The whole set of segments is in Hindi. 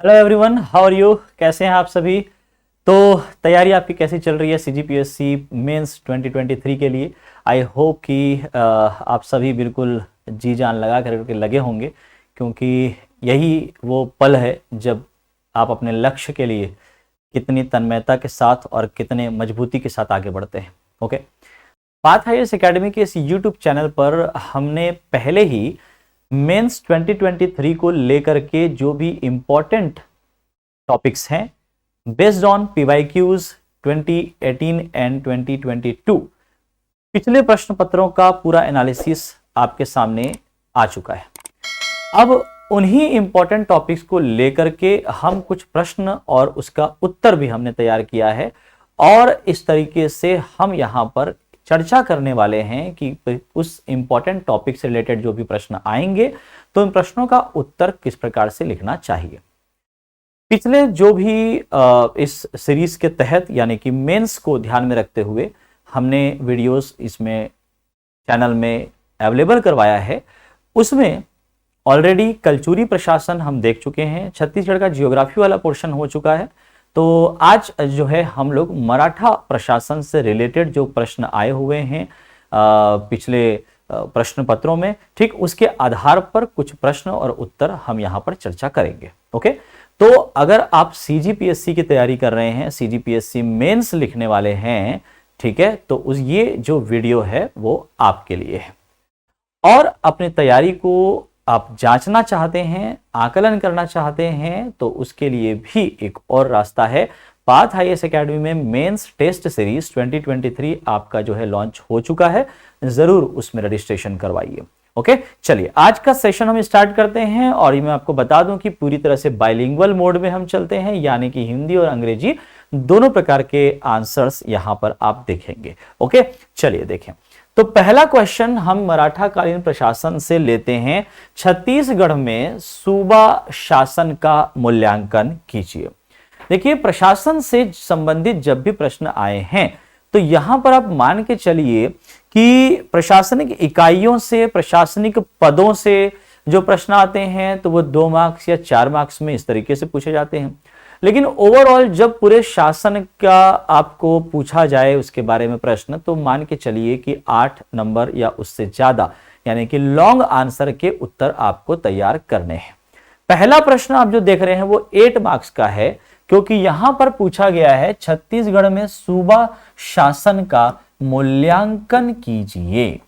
Hello everyone, how are you? कैसे हैं आप सभी? तो तैयारी आपकी कैसी चल रही है सीजीपीएससी मेंस 2023 के लिए? आई होप कि आप सभी बिल्कुल जी जान लगा करके लगे होंगे, क्योंकि यही वो पल है जब आप अपने लक्ष्य के लिए कितनी तन्मयता के साथ और कितने मजबूती के साथ आगे बढ़ते हैं। ओके, पाथ आईएएस एकेडमी के इस यूट्यूब चैनल पर हमने पहले ही मेंस 2023 को लेकर के जो भी इंपॉर्टेंट टॉपिक्स हैं बेस्ड ऑन पीवाईक्यूज 2018 एंड 2022 पिछले प्रश्न पत्रों का पूरा एनालिसिस आपके सामने आ चुका है। अब उन्हीं इंपॉर्टेंट टॉपिक्स को लेकर के हम कुछ प्रश्न और उसका उत्तर भी हमने तैयार किया है, और इस तरीके से हम यहां पर चर्चा करने वाले हैं कि उस इंपॉर्टेंट टॉपिक से रिलेटेड जो भी प्रश्न आएंगे तो इन प्रश्नों का उत्तर किस प्रकार से लिखना चाहिए। पिछले जो भी इस सीरीज के तहत यानी कि मेंस को ध्यान में रखते हुए हमने वीडियोस इसमें चैनल में अवेलेबल करवाया है, उसमें ऑलरेडी कलचुरी प्रशासन हम देख चुके हैं, छत्तीसगढ़ का जियोग्राफी वाला पोर्शन हो चुका है। तो आज जो है हम लोग मराठा प्रशासन से रिलेटेड जो प्रश्न आए हुए हैं पिछले प्रश्न पत्रों में, ठीक उसके आधार पर कुछ प्रश्न और उत्तर हम यहां पर चर्चा करेंगे। ओके, तो अगर आप सीजीपीएससी की तैयारी कर रहे हैं, सीजीपीएससी मेंस लिखने वाले हैं, ठीक है, तो ये जो वीडियो है वो आपके लिए है। और अपनी तैयारी को आप जांचना चाहते हैं, आकलन करना चाहते हैं, तो उसके लिए भी एक और रास्ता है। पाथ आईएएस एकेडमी में मेंस टेस्ट सीरीज 2023 आपका जो है लॉन्च हो चुका है, जरूर उसमें रजिस्ट्रेशन करवाइए। ओके, चलिए आज का सेशन हम स्टार्ट करते हैं। और ये मैं आपको बता दूं कि पूरी तरह से बाइलिंगुअल मोड में हम चलते हैं, यानी कि हिंदी और अंग्रेजी दोनों प्रकार के आंसर्स यहां पर आप देखेंगे। ओके, चलिए देखें। तो पहला क्वेश्चन हम मराठा कालीन प्रशासन से लेते हैं। छत्तीसगढ़ में सूबा शासन का मूल्यांकन कीजिए। देखिए, प्रशासन से संबंधित जब भी प्रश्न आए हैं तो यहां पर आप मान के चलिए कि प्रशासनिक इकाइयों से, प्रशासनिक पदों से जो प्रश्न आते हैं तो वो 2 मार्क्स या 4 मार्क्स में इस तरीके से पूछे जाते हैं। लेकिन ओवरऑल जब पूरे शासन का आपको पूछा जाए उसके बारे में प्रश्न, तो मान के चलिए कि 8 नंबर या उससे ज्यादा यानी कि लॉन्ग आंसर के उत्तर आपको तैयार करने हैं। पहला प्रश्न आप जो देख रहे हैं वो 8 मार्क्स का है, क्योंकि यहां पर पूछा गया है छत्तीसगढ़ में सूबा शासन का मूल्यांकन कीजिए।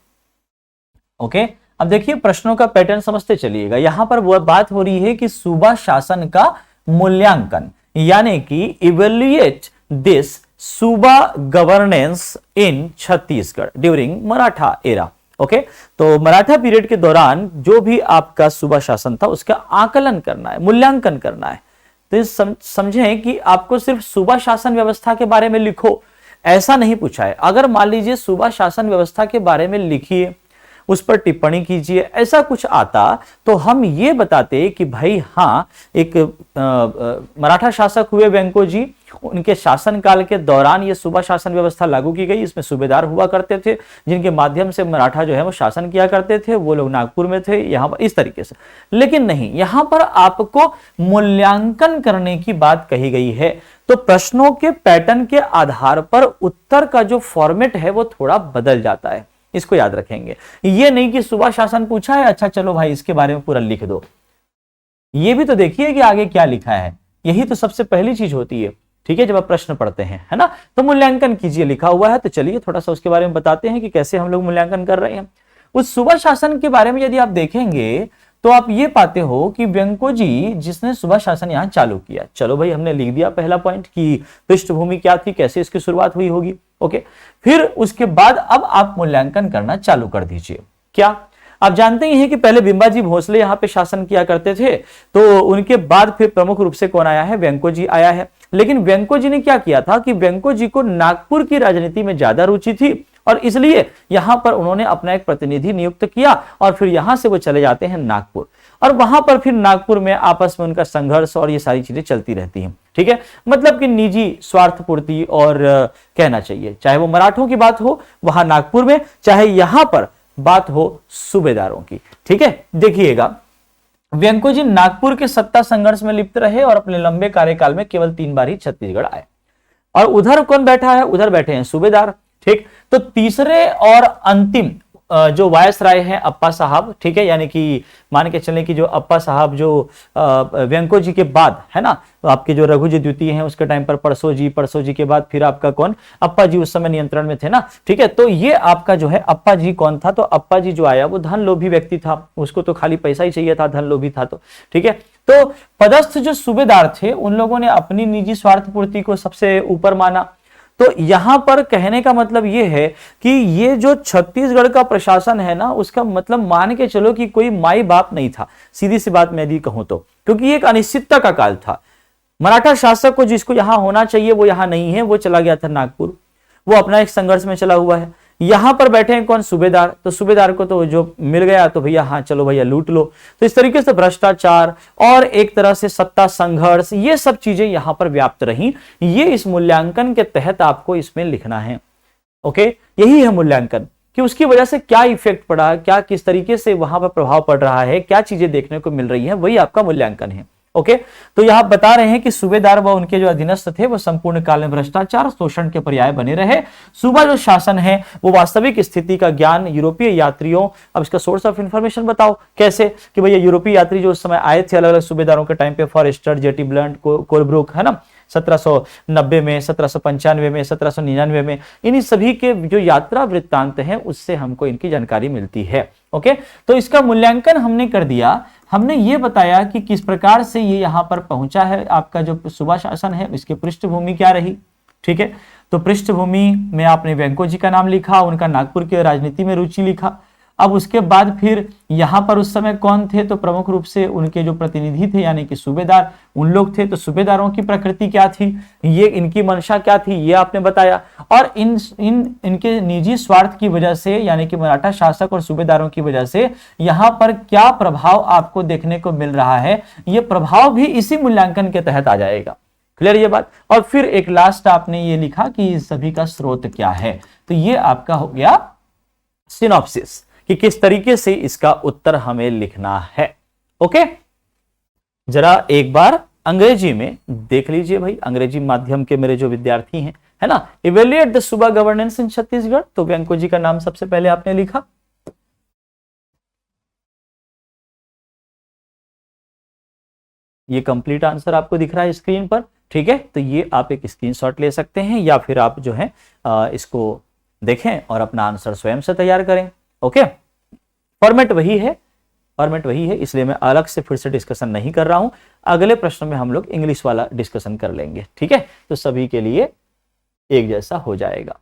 ओके, अब देखिए प्रश्नों का पैटर्न समझते चलिएगा। यहां पर वो बात हो रही है कि सूबा शासन का मूल्यांकन, यानी कि evaluate this subah governance in Chhattisgarh during Maratha era. Okay, तो मराठा पीरियड के दौरान जो भी आपका सूबा शासन था उसका आकलन करना है, मूल्यांकन करना है। तो समझें कि आपको सिर्फ सूबा शासन व्यवस्था के बारे में लिखो ऐसा नहीं पूछा है। अगर मान लीजिए सूबा शासन व्यवस्था के बारे में लिखिए, उस पर टिप्पणी कीजिए, ऐसा कुछ आता तो हम ये बताते कि भाई हाँ, एक मराठा शासक हुए वेंको जी, उनके शासन काल के दौरान ये सूबा शासन व्यवस्था लागू की गई। इसमें सूबेदार हुआ करते थे जिनके माध्यम से मराठा जो है वो शासन किया करते थे, वो लोग नागपुर में थे, यहां पर इस तरीके से। लेकिन नहीं, यहां पर आपको मूल्यांकन करने की बात कही गई है। तो प्रश्नों के पैटर्न के आधार पर उत्तर का जो फॉर्मेट है वो थोड़ा बदल जाता है, इसको याद रखेंगे। ये नहीं कि सूबा शासन पूछा है, अच्छा चलो भाई इसके बारे में पूरा लिख दो। ये भी तो देखिए कि आगे क्या लिखा है, यही तो सबसे पहली चीज होती है, ठीक है, जब आप प्रश्न पढ़ते हैं, है ना। तो मूल्यांकन कीजिए लिखा हुआ है, तो चलिए थोड़ा सा उसके बारे में बताते हैं कि कैसे हम लोग मूल्यांकन कर रहे हैं। उस सूबा शासन के बारे में यदि आप देखेंगे तो आप ये पाते हो कि वेंको जी जिसने सूबा शासन यहां चालू किया, चलो भाई हमने लिख दिया पहला पॉइंट कि पृष्ठभूमि क्या थी, कैसे इसकी शुरुआत हुई होगी। ओके, फिर उसके बाद अब आप मूल्यांकन करना चालू कर दीजिए। क्या आप जानते ही हैं कि पहले बिंबाजी भोसले यहां पे शासन किया करते थे, तो उनके बाद फिर प्रमुख रूप से कौन आया है, वेंको जी आया है। लेकिन वेंको जी ने क्या किया था कि वेंको जी को नागपुर की राजनीति में ज्यादा रुचि थी, और इसलिए यहां पर उन्होंने अपना एक प्रतिनिधि नियुक्त किया, और फिर यहां से वो चले जाते हैं नागपुर, और वहां पर फिर नागपुर में आपस में उनका संघर्ष और ये सारी चीजें चलती रहती हैं। ठीक है, मतलब कि निजी स्वार्थ पूर्ति और कहना चाहिए, चाहे वो मराठों की बात हो वहां नागपुर में, चाहे यहां पर बात हो सूबेदारों की। ठीक है, देखिएगा व्यंकोजी नागपुर के सत्ता संघर्ष में लिप्त रहे और अपने लंबे कार्यकाल में केवल 3 बार ही छत्तीसगढ़ आए। और उधर कौन बैठा है, उधर बैठे हैं सूबेदार। ठीक, तो तीसरे और अंतिम जो वायसराय हैं अप्पा साहब, ठीक है, यानी कि मान के चलें कि जो अप्पा साहब जो व्यंको जी के बाद है ना, तो आपके जो रघु जी द्वितीय हैं उसके टाइम पर परसो जी के बाद फिर आपका कौन, अप्पा जी उस समय नियंत्रण में थे ना। ठीक है, तो ये आपका जो है अप्पा जी कौन था, तो अप्पा जी जो आया वो धन लोभी व्यक्ति था, उसको तो खाली पैसा ही चाहिए था, धन लोभी था। तो ठीक है, तो पदस्थ जो सूबेदार थे उन लोगों ने अपनी निजी स्वार्थ पूर्ति को सबसे ऊपर माना। तो यहां पर कहने का मतलब यह है कि ये जो छत्तीसगढ़ का प्रशासन है ना, उसका मतलब मान के चलो कि कोई माई बाप नहीं था, सीधी सी बात मैं यदि कहूं तो, क्योंकि एक अनिश्चितता का काल था। मराठा शासक को जिसको यहां होना चाहिए वो यहां नहीं है, वो चला गया था नागपुर, वो अपना एक संघर्ष में चला हुआ है। यहां पर बैठे हैं कौन, सूबेदार, तो सूबेदार को तो जो मिल गया तो भैया हाँ चलो भैया लूट लो। तो इस तरीके से भ्रष्टाचार और एक तरह से सत्ता संघर्ष, ये सब चीजें यहां पर व्याप्त रही। ये इस मूल्यांकन के तहत आपको इसमें लिखना है। ओके, यही है मूल्यांकन कि उसकी वजह से क्या इफेक्ट पड़ा, क्या किस तरीके से वहां पर प्रभाव पड़ रहा है, क्या चीजें देखने को मिल रही है, वही आपका मूल्यांकन है। ओके, तो यहां बता रहे हैं कि सूबेदार व उनके जो अधीनस्थ थे वो संपूर्ण काल में भ्रष्टाचार शोषण के पर्याय बने रहे। सूबा जो शासन है वो वास्तविक स्थिति का ज्ञान यूरोपीय यात्रियों, अब इसका सोर्स ऑफ इंफॉर्मेशन बताओ कैसे, कि भैया यूरोपीय यात्री जो उस समय आए थे अलग अलग सूबेदारों के टाइम पे, फॉरेस्टर, जेटी ब्लंट, कोलब्रुक, है ना, 1790 में, 1795 में, 1799 में, इन सभी के जो यात्रा वृत्तांत हैं उससे हमको इनकी जानकारी मिलती है। ओके, तो इसका मूल्यांकन हमने कर दिया। हमने ये बताया कि किस प्रकार से ये यहां पर पहुंचा है। आपका जो सूबा शासन है इसकी पृष्ठभूमि क्या रही, ठीक है, तो पृष्ठभूमि में आपने व्यंको जी का नाम लिखा, उनका नागपुर के राजनीति में रुचि लिखा। अब उसके बाद फिर यहां पर उस समय कौन थे, तो प्रमुख रूप से उनके जो प्रतिनिधि थे यानी कि सूबेदार, उन लोग थे। तो सूबेदारों की प्रकृति क्या थी, ये इनकी मंशा क्या थी, ये आपने बताया। और इनके निजी स्वार्थ की वजह से यानी कि मराठा शासक और सूबेदारों की वजह से यहां पर क्या प्रभाव आपको देखने को मिल रहा है, ये प्रभाव भी इसी मूल्यांकन के तहत आ जाएगा। क्लियर ये बात। और फिर एक लास्ट आपने ये लिखा कि इस सभी का स्रोत क्या है, तो ये आपका हो गया सिनॉप्सिस कि किस तरीके से इसका उत्तर हमें लिखना है। ओके, जरा एक बार अंग्रेजी में देख लीजिए भाई, अंग्रेजी माध्यम के मेरे जो विद्यार्थी हैं, है ना, इवेल्युएट द सूबा गवर्नेंस इन छत्तीसगढ़, तो व्यंको जी का नाम सबसे पहले आपने लिखा। ये कंप्लीट आंसर आपको दिख रहा है स्क्रीन पर, ठीक है, तो ये आप एक स्क्रीनशॉट ले सकते हैं या फिर आप जो है इसको देखें और अपना आंसर स्वयं से तैयार करें। ओके, फॉर्मेट वही है, इसलिए मैं अलग से फिर से डिस्कशन नहीं कर रहा हूं। अगले प्रश्न में हम लोग इंग्लिश वाला डिस्कशन कर लेंगे, ठीक है, तो सभी के लिए एक जैसा हो जाएगा।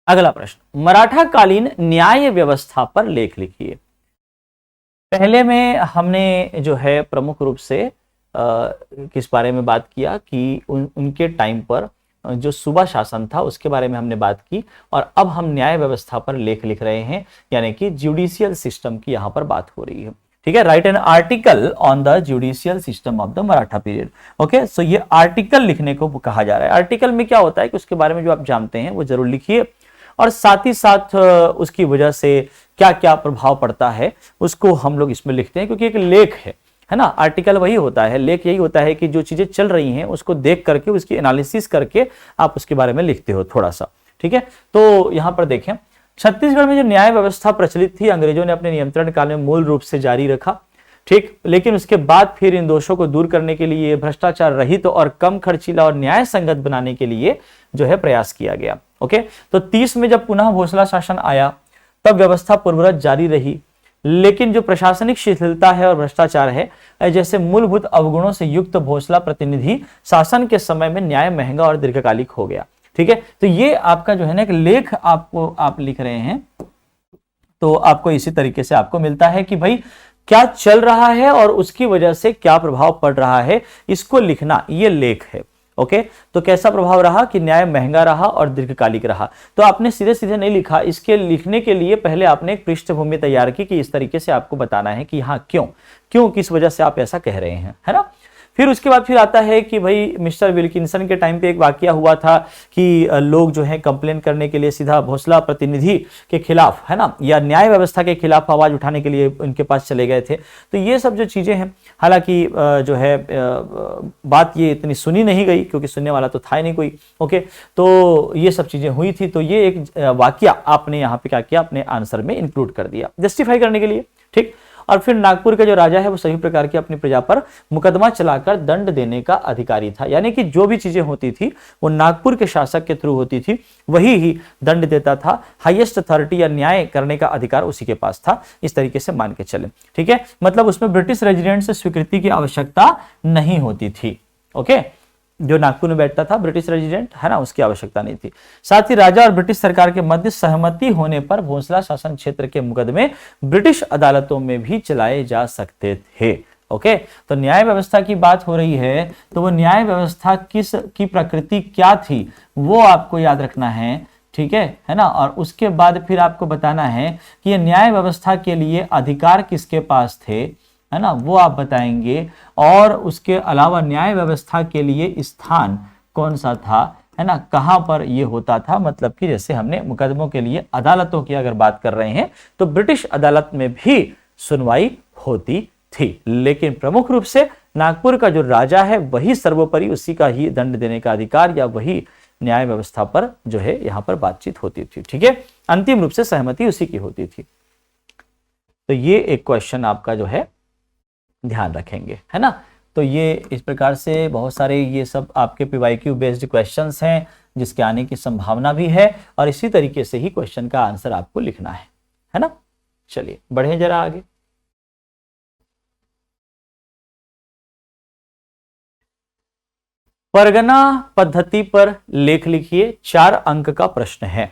अगला प्रश्न, मराठा कालीन न्याय व्यवस्था पर लेख लिखिए। पहले में हमने जो है प्रमुख रूप से किस बारे में बात किया कि उनके टाइम पर जो सूबा शासन था उसके बारे में हमने बात की, और अब हम न्याय व्यवस्था पर लेख लिख रहे हैं, यानी कि जुडिशियल सिस्टम की यहां पर बात हो रही है। ठीक है, write an article on the judicial system of the Maratha period. Okay, so ये आर्टिकल लिखने को कहा जा रहा है। आर्टिकल में क्या होता है कि उसके बारे में जो आप जानते हैं वो जरूर लिखिए, और साथ ही साथ उसकी वजह से क्या क्या प्रभाव पड़ता है उसको हम लोग इसमें लिखते हैं, क्योंकि एक लेख है ना, आर्टिकल वही होता है, लेख यही होता है कि जो चीजें चल रही हैं उसको देख करके उसकी एनालिसिस करके आप उसके बारे में लिखते हो थोड़ा सा। ठीक है, तो यहां पर देखें, छत्तीसगढ़ में जो न्याय व्यवस्था प्रचलित थी अंग्रेजों ने अपने नियंत्रण काल में मूल रूप से जारी रखा। ठीक, लेकिन उसके बाद फिर इन दोषों को दूर करने के लिए भ्रष्टाचार रहित और कम खर्चीला और न्याय संगत बनाने के लिए जो है प्रयास किया गया। ओके, तो 30 में जब पुनः भोसला शासन आया तब व्यवस्था पूर्ववत जारी रही, लेकिन जो प्रशासनिक शिथिलता है और भ्रष्टाचार है जैसे मूलभूत अवगुणों से युक्त भोसला प्रतिनिधि शासन के समय में न्याय महंगा और दीर्घकालिक हो गया। ठीक है, तो ये आपका जो है ना एक लेख आप लिख रहे हैं, तो आपको इसी तरीके से आपको मिलता है कि भाई क्या चल रहा है और उसकी वजह से क्या प्रभाव पड़ रहा है, इसको लिखना, ये लेख है। ओके, तो कैसा प्रभाव रहा कि न्याय महंगा रहा और दीर्घकालिक रहा। तो आपने सीधे सीधे नहीं लिखा, इसके लिखने के लिए पहले आपने एक पृष्ठभूमि तैयार की कि इस तरीके से आपको बताना है कि हाँ क्यों किस वजह से आप ऐसा कह रहे हैं, है ना। फिर उसके बाद फिर आता है कि भाई मिस्टर विल्किंसन के टाइम पे एक वाकया हुआ था कि लोग जो है कंप्लेन करने के लिए सीधा भोसला प्रतिनिधि के खिलाफ, है ना, या न्याय व्यवस्था के खिलाफ आवाज उठाने के लिए उनके पास चले गए थे। तो ये सब जो चीजें हैं, हालांकि जो है बात ये इतनी सुनी नहीं गई क्योंकि सुनने वाला तो था ही नहीं कोई। ओके, तो ये सब चीजें हुई थी। तो ये एक वाकया आपने यहाँ पे क्या किया, अपने आंसर में इंक्लूड कर दिया जस्टिफाई करने के लिए, ठीक। और फिर नागपुर का जो राजा है वो सभी प्रकार की अपनी प्रजा पर मुकदमा चलाकर दंड देने का अधिकारी था, यानी कि जो भी चीजें होती थी वो नागपुर के शासक के थ्रू होती थी, वही ही दंड देता था। हाईएस्ट अथॉरिटी या न्याय करने का अधिकार उसी के पास था, इस तरीके से मान के चले, ठीक है। मतलब उसमें ब्रिटिश रेजिडेंट से स्वीकृति की आवश्यकता नहीं होती थी। ओके, जो नागपुर में बैठता था ब्रिटिश रेजिडेंट, है ना, उसकी आवश्यकता नहीं थी। साथ ही राजा और ब्रिटिश सरकार के मध्य सहमति होने पर भोसला शासन क्षेत्र के मुकदमे ब्रिटिश अदालतों में भी चलाए जा सकते थे। ओके, तो न्याय व्यवस्था की बात हो रही है, तो वो न्याय व्यवस्था किस की प्रकृति क्या थी वो आपको याद रखना है, ठीक है ना। और उसके बाद फिर आपको बताना है कि ये न्याय व्यवस्था के लिए अधिकार किसके पास थे, है ना, वो आप बताएंगे। और उसके अलावा न्याय व्यवस्था के लिए स्थान कौन सा था, है ना, कहां पर ये होता था। मतलब कि जैसे हमने मुकदमों के लिए अदालतों की अगर बात कर रहे हैं तो ब्रिटिश अदालत में भी सुनवाई होती थी, लेकिन प्रमुख रूप से नागपुर का जो राजा है वही सर्वोपरि, उसी का ही दंड देने का अधिकार या वही न्याय व्यवस्था पर जो है यहां पर बातचीत होती थी, ठीक है। अंतिम रूप से सहमति उसी की होती थी। तो ये एक क्वेश्चन आपका जो है ध्यान रखेंगे, है ना। तो ये इस प्रकार से बहुत सारे ये सब आपके पीवाईक्यू बेस्ड क्वेश्चंस हैं जिसके आने की संभावना भी है, और इसी तरीके से ही क्वेश्चन का आंसर आपको लिखना है ना। चलिए बढ़े जरा आगे। परगना पद्धति पर लेख लिखिए, 4 अंक का प्रश्न है।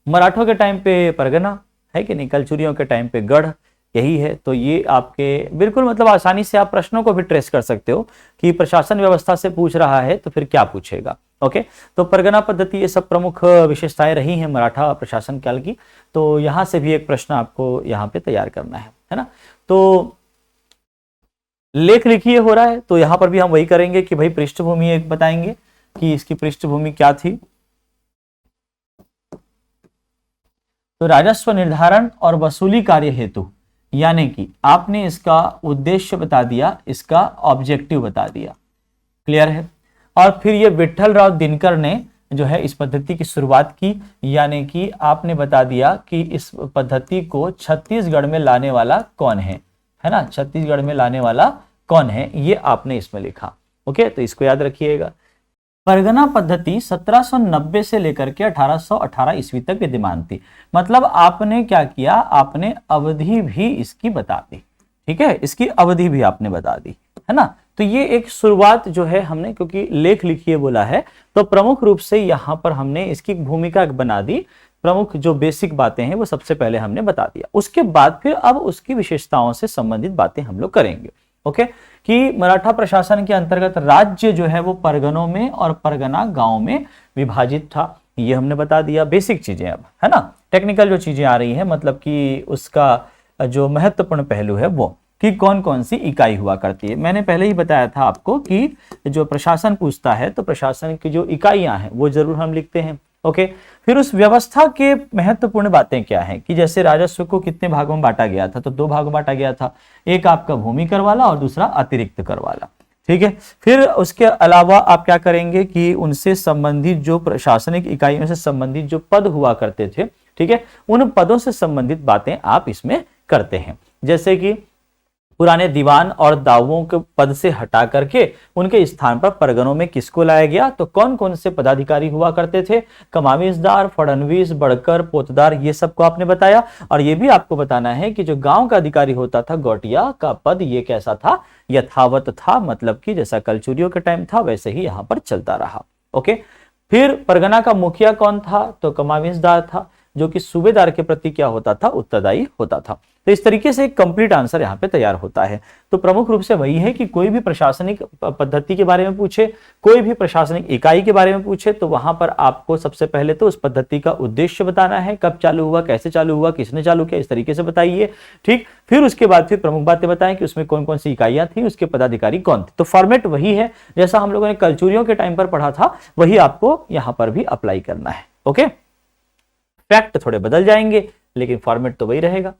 मराठों के टाइम पे परगना है कि नहीं, कलचुरियों के टाइम पे गढ़, यही है। तो ये आपके बिल्कुल मतलब आसानी से आप प्रश्नों को भी ट्रेस कर सकते हो कि प्रशासन व्यवस्था से पूछ रहा है तो फिर क्या पूछेगा। ओके, तो परगना पद्धति ये सब प्रमुख विशेषताएं रही हैं मराठा प्रशासन काल की। तो यहां से भी एक प्रश्न आपको यहाँ पे तैयार करना है ना। तो लेख लिखिए हो रहा है, तो यहां पर भी हम वही करेंगे कि भाई पृष्ठभूमि एक बताएंगे कि इसकी पृष्ठभूमि क्या थी। तो राजस्व निर्धारण और वसूली कार्य हेतु, यानी कि आपने इसका उद्देश्य बता दिया, इसका ऑब्जेक्टिव बता दिया, क्लियर है। और फिर ये विट्ठलराव दिनकर ने जो है इस पद्धति की शुरुआत की, यानी कि आपने बता दिया कि इस पद्धति को छत्तीसगढ़ में लाने वाला कौन है ना, छत्तीसगढ़ में लाने वाला कौन है, ये आपने इसमें लिखा। ओके, तो इसको याद रखिएगा। परगना पद्धति 1790 से लेकर के 1818 ईस्वी तक विद्यमान थी। मतलब आपने क्या किया, आपने अवधि भी इसकी बता दी, ठीक है, इसकी अवधि भी आपने बता दी, है ना। तो ये एक शुरुआत जो है हमने, क्योंकि लेख लिखिए बोला है तो प्रमुख रूप से यहां पर हमने इसकी भूमिका बना दी, प्रमुख जो बेसिक बातें हैं वो सबसे पहले हमने बता दिया। उसके बाद फिर अब उसकी विशेषताओं से संबंधित बातें हम लोग करेंगे। ओके, कि मराठा प्रशासन के अंतर्गत राज्य जो है वो परगनों में और परगना गांव में विभाजित था, ये हमने बता दिया बेसिक चीजें। अब है ना, टेक्निकल जो चीजें आ रही हैं, मतलब कि उसका जो महत्वपूर्ण पहलू है वो कि कौन कौन सी इकाई हुआ करती है। मैंने पहले ही बताया था आपको कि जो प्रशासन पूछता है तो प्रशासन की जो इकाइयां हैं वो जरूर हम लिखते हैं। ओके, फिर उस व्यवस्था के महत्वपूर्ण बातें क्या हैं कि जैसे राजस्व को कितने भागों में बांटा गया था, तो 2 भागों में बांटा गया था, एक आपका भूमि कर वाला और दूसरा अतिरिक्त कर वाला, ठीक है। फिर उसके अलावा आप क्या करेंगे कि उनसे संबंधित जो प्रशासनिक इकाइयों से संबंधित जो पद हुआ करते थे, ठीक है, उन पदों से संबंधित बातें आप इसमें करते हैं। जैसे कि पुराने दीवान और दावों के पद से हटा करके उनके स्थान पर परगनों में किसको लाया गया, तो कौन कौन से पदाधिकारी हुआ करते थे, कमाविसदार, फड़नवीस, बड़कर, पोतदार, ये सबको आपने बताया। और ये भी आपको बताना है कि जो गांव का अधिकारी होता था गौटिया का पद, ये कैसा था, यथावत था, मतलब कि जैसा कलचुरियों के टाइम था वैसे ही यहां पर चलता रहा। ओके, फिर परगना का मुखिया कौन था, तो कमाविसदार था। जो कि सूबेदार के प्रति क्या होता था, उत्तरदायी होता था। तो इस तरीके से एक कंप्लीट आंसर यहाँ पे तैयार होता है। तो प्रमुख रूप से वही है कि कोई भी प्रशासनिक पद्धति के बारे में पूछे, कोई भी प्रशासनिक इकाई के बारे में पूछे, तो वहां पर आपको सबसे पहले तो उस पद्धति का उद्देश्य बताना है, कब चालू हुआ, कैसे चालू हुआ, किसने चालू किया, इस तरीके से बताइए। ठीक, फिर उसके बाद फिर प्रमुख बातें बताएं कि उसमें कौन कौन सी इकाइयां थी, उसके पदाधिकारी कौन थे। तो फॉर्मेट वही है जैसा हम लोगों ने कलचुरियों के टाइम पर पढ़ा था, वही आपको यहां पर भी अप्लाई करना है। ओके, फैक्ट थोड़े बदल जाएंगे लेकिन फॉर्मेट तो वही रहेगा।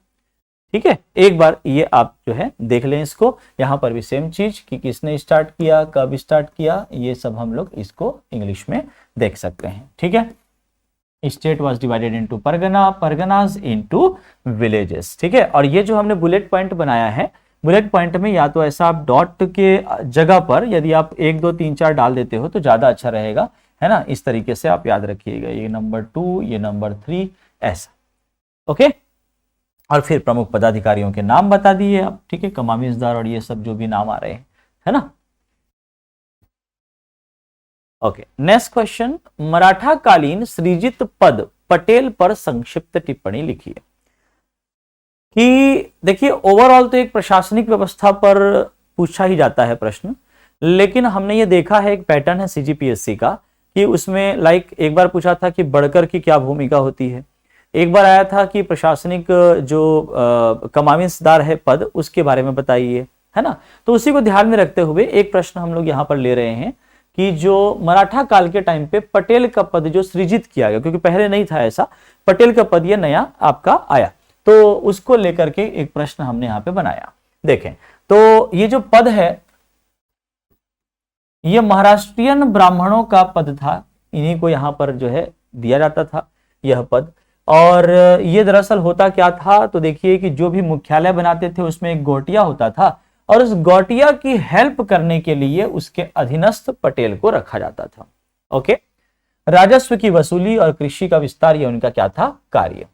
ठीक है, एक बार ये आप जो है देख लें इसको। यहां पर भी सेम चीज कि किसने स्टार्ट किया, कब स्टार्ट किया, ये सब हम लोग इसको इंग्लिश में देख सकते हैं। ठीक है, state was divided into pargana, parganas into villages. ठीक है, और ये जो हमने बुलेट पॉइंट बनाया है, बुलेट पॉइंट में या तो ऐसा आप डॉट के जगह पर यदि आप 1 2 3 4 डाल देते हो तो ज्यादा अच्छा रहेगा, है ना। इस तरीके से आप याद रखिएगा, ये नंबर 2, ये नंबर 3, ऐसा। ओके, और फिर प्रमुख पदाधिकारियों के नाम बता दिए आप। ठीक है, कमामिजदार और ये सब जो भी नाम आ रहे हैं, है ना। ओके, नेक्स्ट क्वेश्चन, मराठा कालीन सृजित पद पटेल पर संक्षिप्त टिप्पणी लिखिए। कि देखिए ओवरऑल तो एक प्रशासनिक व्यवस्था पर पूछा ही जाता है प्रश्न, लेकिन हमने ये देखा है एक पैटर्न है सीजीपीएससी का कि उसमें लाइक एक बार पूछा था कि बढ़कर की क्या भूमिका होती है, एक बार आया था कि प्रशासनिक जो कमामिसदार है पद, उसके बारे में बताइए, है ना। तो उसी को ध्यान में रखते हुए एक प्रश्न हम लोग यहाँ पर ले रहे हैं कि जो मराठा काल के टाइम पे पटेल का पद जो सृजित किया गया, क्योंकि पहले नहीं था ऐसा, पटेल का पद ये नया आपका आया, तो उसको लेकर के एक प्रश्न हमने यहाँ पे बनाया। देखें तो ये जो पद है ये महाराष्ट्रियन ब्राह्मणों का पद था, इन्हीं को यहाँ पर जो है दिया जाता था यह पद। और ये दरअसल होता क्या था, तो देखिए कि जो भी मुख्यालय बनाते थे उसमें एक गोटिया होता था, और उस गोटिया की हेल्प करने के लिए उसके अधीनस्थ पटेल को रखा जाता था। ओके, राजस्व की वसूली और कृषि का विस्तार ये उनका क्या था, कार्य।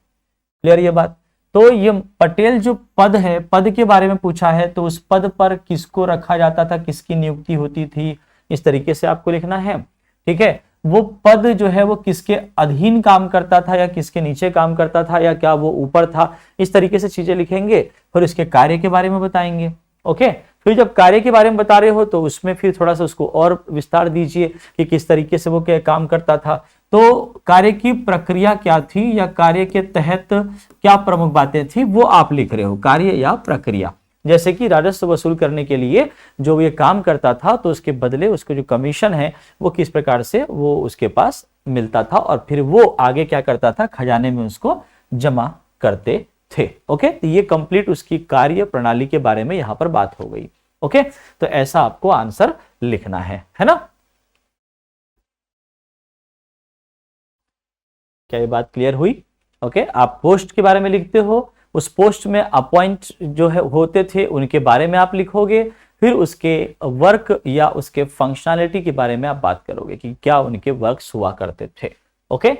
क्लियर ये बात। तो ये पटेल जो पद है, पद के बारे में पूछा है, तो उस पद पर किसको रखा जाता था, किसकी नियुक्ति होती थी, इस तरीके से आपको लिखना है। ठीक है, वो पद जो है वो किसके अधीन काम करता था या किसके नीचे काम करता था, या क्या वो ऊपर था, इस तरीके से चीजें लिखेंगे। फिर इसके कार्य के बारे में बताएंगे। ओके, फिर जब कार्य के बारे में बता रहे हो तो उसमें फिर थोड़ा सा उसको और विस्तार दीजिए कि किस तरीके से वो क्या काम करता था। तो कार्य की प्रक्रिया क्या थी या कार्य के तहत क्या प्रमुख बातें थी, वो आप लिख रहे हो, कार्य या प्रक्रिया। जैसे कि राजस्व वसूल करने के लिए जो ये काम करता था, तो उसके बदले उसको जो कमीशन है वो किस प्रकार से वो उसके पास मिलता था, और फिर वो आगे क्या करता था, खजाने में उसको जमा करते थे। ओके, तो ये कंप्लीट उसकी कार्य प्रणाली के बारे में यहां पर बात हो गई। ओके, तो ऐसा आपको आंसर लिखना है ना। क्या ये बात क्लियर हुई? ओके, आप पोस्ट के बारे में लिखते हो, उस पोस्ट में अपॉइंट जो है होते थे उनके बारे में आप लिखोगे, फिर उसके वर्क या उसके फंक्शनैलिटी के बारे में आप बात करोगे कि क्या उनके वर्क्स हुआ करते थे। ओके,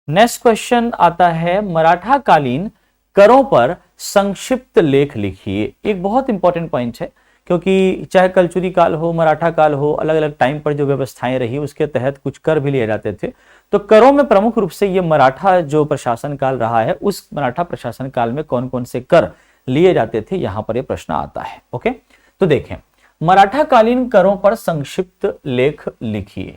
नेक्स्ट क्वेश्चन आता है, मराठा कालीन करों पर संक्षिप्त लेख लिखिए। एक बहुत इंपॉर्टेंट पॉइंट है, क्योंकि चाहे कलचुरी काल हो, मराठा काल हो, अलग अलग टाइम पर जो व्यवस्थाएं रही उसके तहत कुछ कर भी लिए जाते थे। तो करों में प्रमुख रूप से ये मराठा जो प्रशासन काल रहा है, उस मराठा प्रशासन काल में कौन कौन से कर लिए जाते थे, यहां पर ये प्रश्न आता है। ओके, तो देखें, मराठा कालीन करों पर संक्षिप्त लेख लिखिए।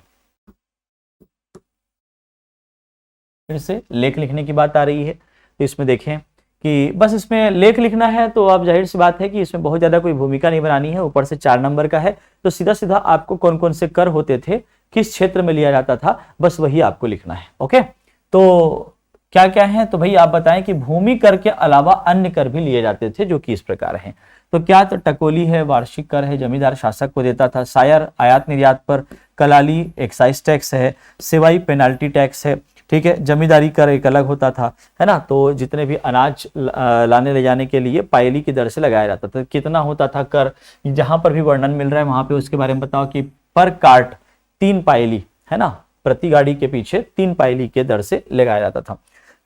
फिर से लेख लिखने की बात आ रही है, तो इसमें देखें कि बस इसमें लेख लिखना है, तो अब जाहिर सी बात है कि इसमें बहुत ज्यादा कोई भूमिका नहीं बनानी है, ऊपर से 4 नंबर का है, तो सीधा सीधा आपको कौन कौन से कर होते थे, किस क्षेत्र में लिया जाता था, बस वही आपको लिखना है। ओके, तो क्या क्या है, तो भाई आप बताएं कि भूमि कर के अलावा अन्य कर भी लिए जाते थे, जो कि इस प्रकार हैं। तो क्या, तो टकोली है, वार्षिक कर है, जमींदार शासक को देता था, सायर आयात निर्यात पर, कलाली एक्साइज टैक्स है, सेवाई पेनाल्टी टैक्स है। ठीक है, जमींदारी कर एक अलग होता था, है ना। तो जितने भी अनाज लाने ले जाने के लिए पायली की दर से लगाया जाता था, कितना होता था कर, जहां पर भी वर्णन मिल रहा है वहां पे उसके बारे में बताओ कि पर कार्ट 3 पायली, है ना, प्रति गाड़ी के पीछे 3 पायली के दर से लगाया जाता था।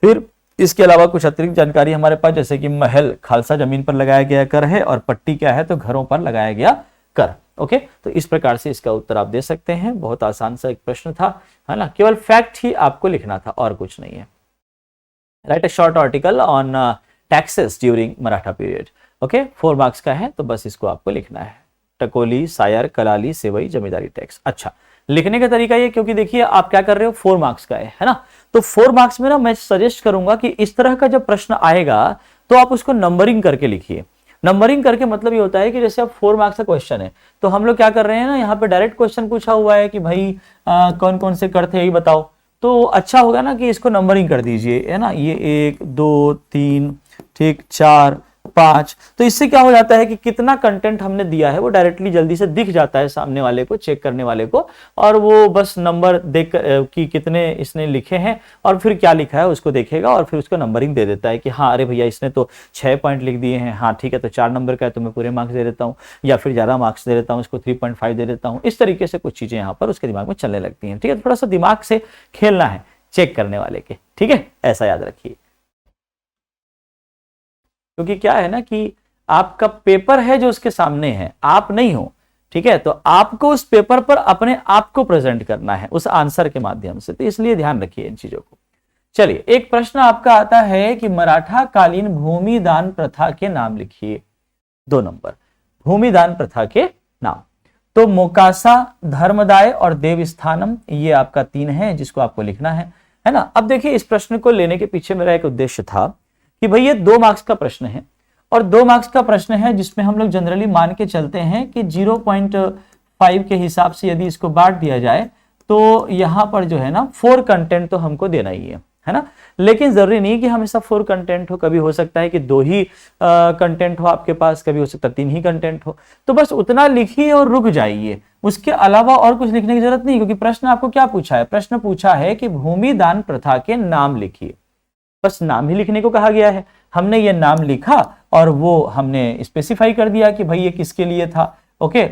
फिर इसके अलावा कुछ अतिरिक्त जानकारी हमारे पास, जैसे कि महल खालसा जमीन पर लगाया गया कर है, और पट्टी क्या है, तो घरों पर लगाया गया कर। ओके, तो इस प्रकार से इसका उत्तर आप दे सकते हैं। बहुत आसान सा एक प्रश्न था, है ना, केवल फैक्ट ही आपको लिखना था और कुछ नहीं है। Right a short article on taxes during Maratha period. Okay, 4 marks का है, तो बस इसको आपको लिखना है। टकोली, सायर, कलाली, सेवई, जमींदारी टैक्स। अच्छा, लिखने का तरीका ये, क्योंकि देखिए आप क्या कर रहे हो, 4 मार्क्स का है ना, तो 4 मार्क्स में ना मैं सजेस्ट करूंगा कि इस तरह का जब प्रश्न आएगा तो आप उसको नंबरिंग करके लिखिए। नंबरिंग करके मतलब ये होता है कि जैसे अब 4 मार्क्स का क्वेश्चन है, तो हम लोग क्या कर रहे हैं ना, यहाँ पे डायरेक्ट क्वेश्चन पूछा हुआ है कि भाई कौन कौन से कर थे यही बताओ, तो अच्छा होगा ना कि इसको नंबरिंग कर दीजिए, है ना, ये 1 2 3 ठीक 4 5, तो इससे क्या हो जाता है कि कितना कंटेंट हमने दिया है वो डायरेक्टली जल्दी से दिख जाता है सामने वाले को, चेक करने वाले को, और वो बस नंबर देख कि कितने इसने लिखे हैं और फिर क्या लिखा है उसको देखेगा और फिर उसको नंबरिंग दे देता है कि हाँ अरे भैया इसने तो 6 पॉइंट लिख दिए हैं, हाँ ठीक है तो 4 नंबर का है तो मैं पूरे मार्क्स दे देता हूँ, या फिर ज्यादा मार्क्स दे देता हूँ, इसको 3.5 दे देता हूँ। इस तरीके से कुछ चीजें यहाँ पर उसके दिमाग में चलने लगती हैं। ठीक है, थोड़ा सा दिमाग से खेलना है चेक करने वाले के, ठीक है, ऐसा याद रखिए। क्योंकि क्या है ना कि आपका पेपर है जो उसके सामने है, आप नहीं हो, ठीक है, तो आपको उस पेपर पर अपने आप को प्रेजेंट करना है उस आंसर के माध्यम से, तो इसलिए ध्यान रखिए इन चीजों को। चलिए, एक प्रश्न आपका आता है कि मराठा कालीन भूमि दान प्रथा के नाम लिखिए। 2 नंबर, भूमि दान प्रथा के नाम, तो मोकासा, धर्मदाय और देवस्थानम, ये आपका 3 है जिसको आपको लिखना है ना। अब देखिए इस प्रश्न को लेने के पीछे मेरा एक उद्देश्य था कि भाई ये 2 मार्क्स का प्रश्न है, और 2 मार्क्स का प्रश्न है जिसमें हम लोग जनरली मान के चलते हैं कि 0.5 के हिसाब से यदि इसको बांट दिया जाए तो यहां पर जो है ना 4 कंटेंट तो हमको देना ही है ना। लेकिन जरूरी नहीं कि हमेशा 4 कंटेंट हो, कभी हो सकता है कि 2 ही कंटेंट हो आपके पास, कभी हो सकता है 3 ही कंटेंट हो, तो बस उतना लिखिए और रुक जाइए, उसके अलावा और कुछ लिखने की जरूरत नहीं। क्योंकि प्रश्न आपको क्या पूछा है, प्रश्न पूछा है कि भूमि दान प्रथा के नाम लिखिए, बस नाम ही लिखने को कहा गया है। हमने ये नाम लिखा और वो हमने स्पेसिफाई कर दिया कि भाई ये किसके लिए था। ओके,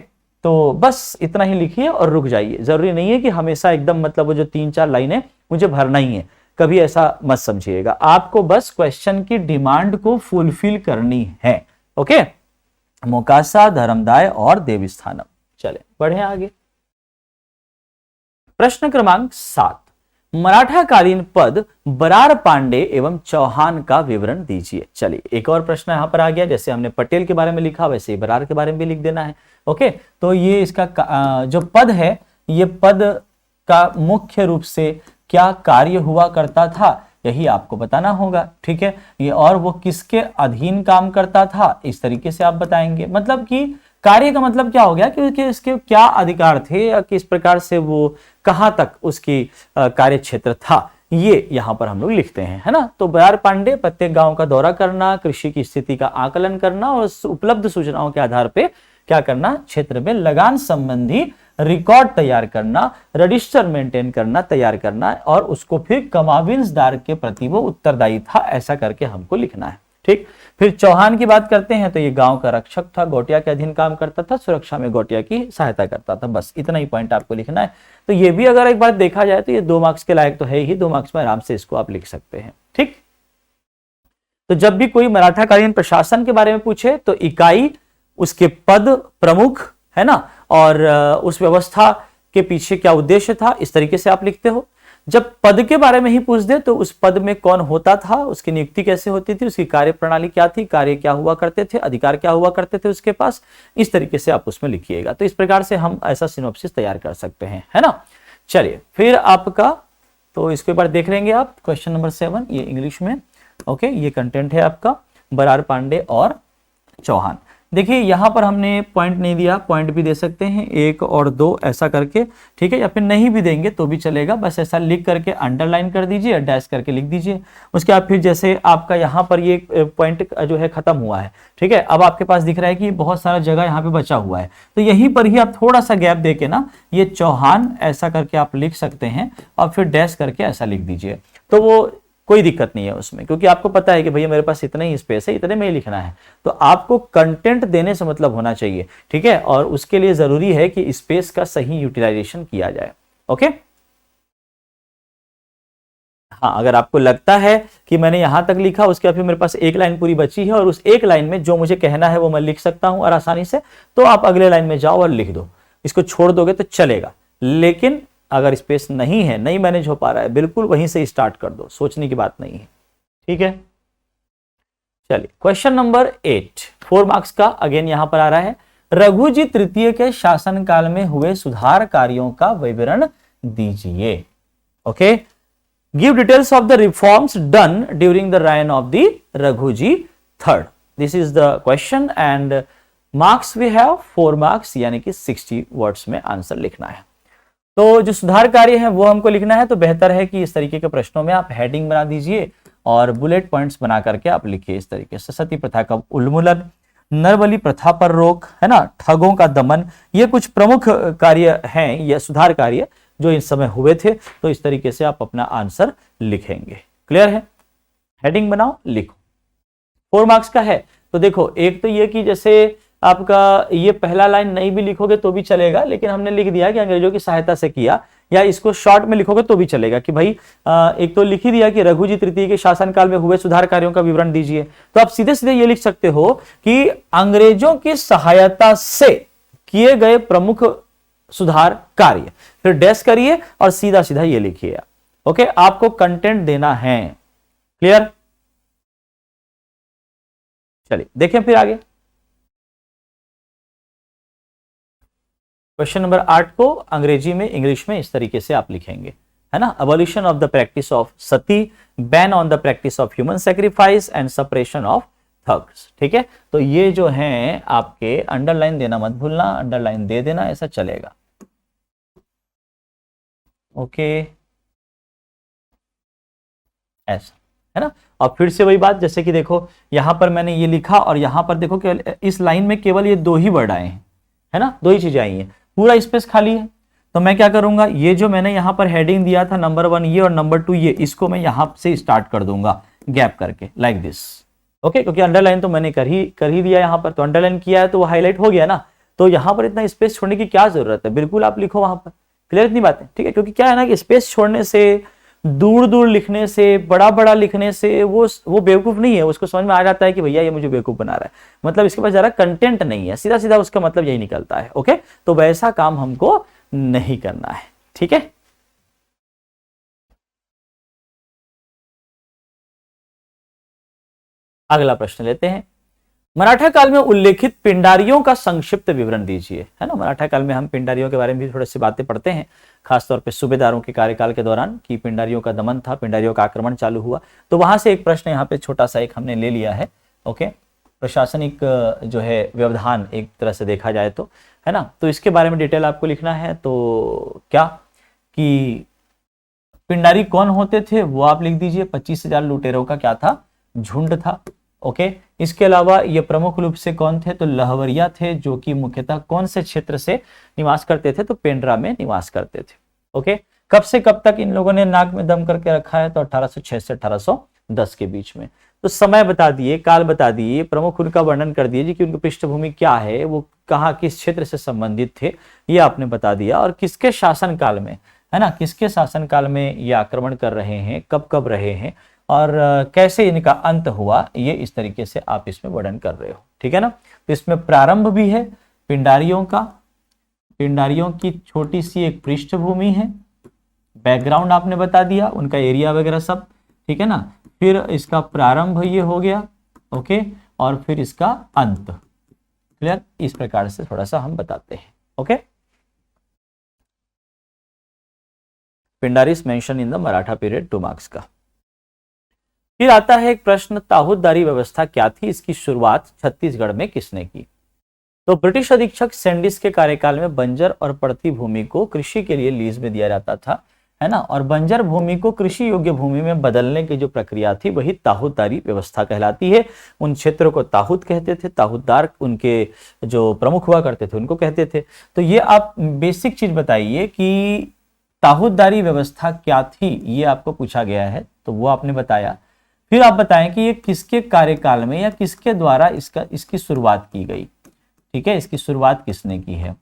तो बस इतना ही लिखिए और रुक जाइए। जरूरी नहीं है कि हमेशा एकदम मतलब वो जो 3-4 लाइनें मुझे भरना ही है, कभी ऐसा मत समझिएगा। आपको बस क्वेश्चन की डिमांड को फुलफिल करनी है। ओके, मोकासा, धर्मदाय और देवस्थानम। चले बढ़े आगे। प्रश्न क्रमांक 7, मराठा कालीन पद बरार पांडे एवं चौहान का विवरण दीजिए। चलिए एक और प्रश्न यहां पर आ गया, जैसे हमने पटेल के बारे में लिखा वैसे ही बरार के बारे में भी लिख देना है। ओके, तो ये इसका जो पद है, ये पद का मुख्य रूप से क्या कार्य हुआ करता था यही आपको बताना होगा। ठीक है, ये और वो किसके अधीन काम करता था इस तरीके से आप बताएंगे। मतलब कि कार्य का मतलब क्या हो गया कि इसके क्या अधिकार थे या किस प्रकार से वो कहां तक उसकी कार्य क्षेत्र था, ये यहां पर हम लोग लिखते हैं, है ना। तो बरार पांडे प्रत्येक गांव का दौरा करना, कृषि की स्थिति का आकलन करना और उपलब्ध सूचनाओं के आधार पे क्या करना, क्षेत्र में लगान संबंधी रिकॉर्ड तैयार करना, रजिस्टर मेंटेन करना, तैयार करना, और उसको फिर कमाविंसदार के प्रति वो उत्तरदायी था, ऐसा करके हमको लिखना है। ठीक, फिर चौहान की बात करते हैं तो ये गांव का रक्षक था, गोटिया के अधीन काम करता था, सुरक्षा में गोटिया की सहायता करता था। बस इतना ही पॉइंट आपको लिखना है। तो ये भी अगर एक बार देखा जाए तो ये 2 मार्क्स के लायक तो है ही, 2 मार्क्स में आराम से इसको आप लिख सकते हैं। ठीक, तो जब भी कोई मराठा कालीन प्रशासन के बारे में पूछे तो इकाई, उसके पद, प्रमुख, है ना, और उस व्यवस्था के पीछे क्या उद्देश्य था, इस तरीके से आप लिखते हो। जब पद के बारे में ही पूछ दे तो उस पद में कौन होता था, उसकी नियुक्ति कैसे होती थी, उसकी कार्य प्रणाली क्या थी, कार्य क्या हुआ करते थे, अधिकार क्या हुआ करते थे उसके पास, इस तरीके से आप उसमें लिखिएगा। तो इस प्रकार से हम ऐसा सिनॉप्सिस तैयार कर सकते हैं, है ना। चलिए फिर आपका, तो इसके ऊपर देख लेंगे आप क्वेश्चन नंबर 7, ये इंग्लिश में। ओके, ये कंटेंट है आपका बरार पांडे और चौहान। देखिए यहां पर हमने पॉइंट नहीं दिया, पॉइंट भी दे सकते हैं 1 और 2 ऐसा करके, ठीक है, या फिर नहीं भी देंगे तो भी चलेगा, बस ऐसा लिख करके अंडरलाइन कर दीजिए, डैश करके लिख दीजिए। उसके बाद फिर जैसे आपका यहां पर ये पॉइंट जो है खत्म हुआ है, ठीक है, अब आपके पास दिख रहा है कि बहुत सारा जगह यहाँ पे बचा हुआ है, तो यहीं पर ही आप थोड़ा सा गैप देके ना ये चौहान ऐसा करके आप लिख सकते हैं और फिर डैश करके ऐसा लिख दीजिए, तो वो कोई दिक्कत नहीं है उसमें, क्योंकि आपको पता है कि भैया मेरे पास इतना ही स्पेस है, इतने में ही लिखना है। तो आपको कंटेंट देने से मतलब होना चाहिए, ठीक है, और उसके लिए जरूरी है कि स्पेस का सही यूटिलाइजेशन किया जाए। ओके, हाँ, अगर आपको लगता है कि मैंने यहां तक लिखा, उसके बाद फिर मेरे पास एक लाइन पूरी बची है और उस एक लाइन में जो मुझे कहना है वो मैं लिख सकता हूं और आसानी से, तो आप अगले लाइन में जाओ और लिख दो। इसको छोड़ दोगे तो चलेगा, लेकिन अगर स्पेस नहीं है, नहीं मैनेज हो पा रहा है, बिल्कुल वहीं से स्टार्ट कर दो, सोचने की बात नहीं है। ठीक है, चलिए क्वेश्चन नंबर 8, 4 मार्क्स का अगेन यहां पर आ रहा है। रघुजी तृतीय के शासनकाल में हुए सुधार कार्यों का विवरण दीजिए। Okay, give details of the reforms done during the reign of the Raghuji third. This is the question and marks we have 4 marks, यानी कि 60 वर्ड्स में आंसर लिखना है। तो जो सुधार कार्य है वो हमको लिखना है, तो बेहतर है कि इस तरीके के प्रश्नों में आप हेडिंग बना दीजिए और बुलेट पॉइंट्स बना करके आप लिखिए इस तरीके से। सती प्रथा का उन्मूलन, नरबली प्रथा पर रोक, है ना, ठगों का दमन, ये कुछ प्रमुख कार्य हैं, ये सुधार कार्य जो इस समय हुए थे। तो इस तरीके से आप अपना आंसर लिखेंगे। क्लियर है? हेडिंग बनाओ, लिखो। 4 मार्क्स का है, तो देखो एक तो ये कि जैसे आपका ये पहला लाइन नहीं भी लिखोगे तो भी चलेगा, लेकिन हमने लिख दिया कि अंग्रेजों की सहायता से किया, या इसको शॉर्ट में लिखोगे तो भी चलेगा कि भाई एक तो लिख ही दिया कि रघुजी तृतीय के शासनकाल में हुए सुधार कार्यों का विवरण दीजिए, तो आप सीधे सीधे ये लिख सकते हो कि अंग्रेजों की सहायता से किए गए प्रमुख सुधार कार्य, फिर डैश करिए और सीधा सीधा ये लिखिए। ओके, आपको कंटेंट देना है। क्लियर? चलिए देखें फिर आगे। क्वेश्चन नंबर 8 को अंग्रेजी में, इंग्लिश में इस तरीके से आप लिखेंगे, है ना। Abolition of the practice of sati, ban on the practice of human sacrifice and suppression of thugs. ठीक है, तो ये जो हैं आपके अंडरलाइन देना मत भूलना, अंडरलाइन दे देना, ऐसा चलेगा। ओके, ऐसा, है ना। और फिर से वही बात, जैसे कि देखो यहां पर मैंने ये लिखा और यहां पर देखो कि इस लाइन में केवल ये 2 ही वर्ड आए हैं, है ना, 2 ही चीजें आई हैं, पूरा स्पेस खाली है। तो मैं क्या करूंगा, ये जो मैंने यहां पर हेडिंग दिया था नंबर 1 ये और नंबर 2 ये, इसको मैं यहां से स्टार्ट कर दूंगा गैप करके, लाइक दिस। ओके, क्योंकि अंडरलाइन तो मैंने कर ही दिया यहां पर, तो अंडरलाइन किया है तो वो हाईलाइट हो गया ना, तो यहां पर इतना स्पेस छोड़ने की क्या जरूरत है, बिल्कुल आप लिखो वहां पर। क्लियर इतनी बातें? ठीक है, क्योंकि क्या है ना कि स्पेस छोड़ने से, दूर दूर लिखने से, बड़ा बड़ा लिखने से वो बेवकूफ नहीं है, उसको समझ में आ जाता है कि भैया ये मुझे बेवकूफ बना रहा है, मतलब इसके पास जरा कंटेंट नहीं है, सीधा सीधा उसका मतलब यही निकलता है। ओके, तो वैसा काम हमको नहीं करना है। ठीक है, अगला प्रश्न लेते हैं। मराठा काल में उल्लेखित पिंडारियों का संक्षिप्त विवरण दीजिए, है ना। मराठा काल में हम पिंडारियों के बारे में भी थोड़ी सी बातें पढ़ते हैं, खासतौर पे सूबेदारों के कार्यकाल के दौरान, कि पिंडारियों का दमन था, पिंडारियों का आक्रमण चालू हुआ। तो वहां से एक प्रश्न यहाँ पे छोटा सा एक हमने ले लिया है। ओके, प्रशासनिक जो है व्यवधान एक तरह से देखा जाए तो, है ना, तो इसके बारे में डिटेल आपको लिखना है। तो क्या कि पिंडारी कौन होते थे वो आप लिख दीजिए। 25,000 लुटेरों का क्या था, झुंड था। ओके, इसके अलावा ये प्रमुख रूप से कौन थे, तो लहवरिया थे, जो कि मुख्यतः कौन से क्षेत्र से निवास करते थे, तो पेंड्रा में निवास करते थे। ओके, कब से कब तक इन लोगों ने नाक में दम करके रखा है, तो 1806 से 1810 के बीच में। तो समय बता दिए, काल बता दिए, प्रमुख उनका वर्णन कर दिए जी कि उनकी पृष्ठभूमि क्या है, वो कहाँ किस क्षेत्र से संबंधित थे, ये आपने बता दिया, और किसके शासन काल में, है ना, किसके शासन काल में ये आक्रमण कर रहे हैं, कब कब रहे हैं, और कैसे इनका अंत हुआ, ये इस तरीके से आप इसमें वर्णन कर रहे हो। ठीक है ना। तो इसमें प्रारंभ भी है पिंडारियों का, पिंडारियों की छोटी सी एक पृष्ठभूमि है, बैकग्राउंड आपने बता दिया, उनका एरिया वगैरह सब। ठीक है ना, फिर इसका प्रारंभ ये हो गया। ओके, और फिर इसका अंत। क्लियर? इस प्रकार से थोड़ा सा हम बताते हैं। Okay, Pindaris mention in the Maratha period, 2 marks का। फिर आता है एक प्रश्न, ताहूतदारी व्यवस्था क्या थी, इसकी शुरुआत छत्तीसगढ़ में किसने की। तो ब्रिटिश अधीक्षक सैंडिस के कार्यकाल में बंजर और पड़ती भूमि को कृषि के लिए लीज में दिया जाता था, है ना, और बंजर भूमि को कृषि योग्य भूमि में बदलने की जो प्रक्रिया थी वही ताहूतदारी व्यवस्था कहलाती है। उन क्षेत्रों को ताहूत कहते थे, ताहूतदार उनके जो प्रमुख हुआ करते थे उनको कहते थे। तो ये आप बेसिक चीज बताइए कि ताहूतदारी व्यवस्था क्या थी, ये आपको पूछा गया है, तो वो आपने बताया। फिर आप बताएं कि ये किसके कार्यकाल में या किसके द्वारा इसकी शुरुआत की गई। ठीक है, इसकी शुरुआत किसने की है।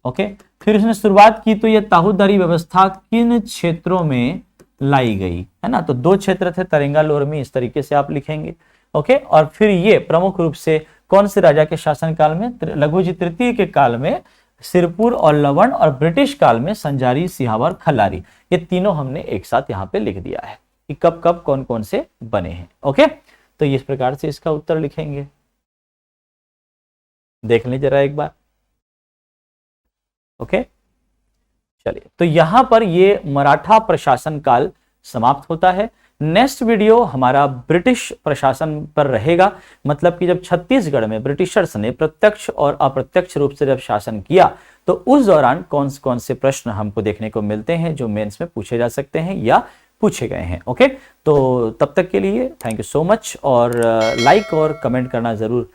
ओके, फिर उसने शुरुआत की तो ये ताहूतदारी व्यवस्था किन क्षेत्रों में लाई गई, है ना। तो 2 क्षेत्र थे, तरेंगालोर में, इस तरीके से आप लिखेंगे। ओके, और फिर ये प्रमुख रूप से कौन से राजा के शासन काल में? लघुजी तृतीय के काल में सिरपुर और लवण, और ब्रिटिश काल में संजारी, सिहावर, खल्लारी। ये तीनों हमने एक साथ यहाँ पे लिख दिया है कि कब कब कौन कौन से बने हैं। ओके, तो इस प्रकार से इसका उत्तर लिखेंगे। देख लें जरा एक बार। ओके, चलिए, तो यहां पर ये मराठा प्रशासन काल समाप्त होता है। नेक्स्ट वीडियो हमारा ब्रिटिश प्रशासन पर रहेगा, मतलब कि जब छत्तीसगढ़ में ब्रिटिशर्स ने प्रत्यक्ष और अप्रत्यक्ष रूप से जब शासन किया, तो उस दौरान कौन कौन से प्रश्न हमको देखने को मिलते हैं जो मेंस में पूछे जा सकते हैं या पूछे गए हैं। ओके, तो तब तक के लिए थैंक यू सो मच, और लाइक और कमेंट करना जरूर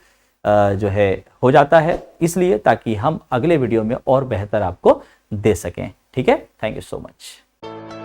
जो है हो जाता है, इसलिए ताकि हम अगले वीडियो में और बेहतर आपको दे सकें। ठीक है, थैंक यू सो मच।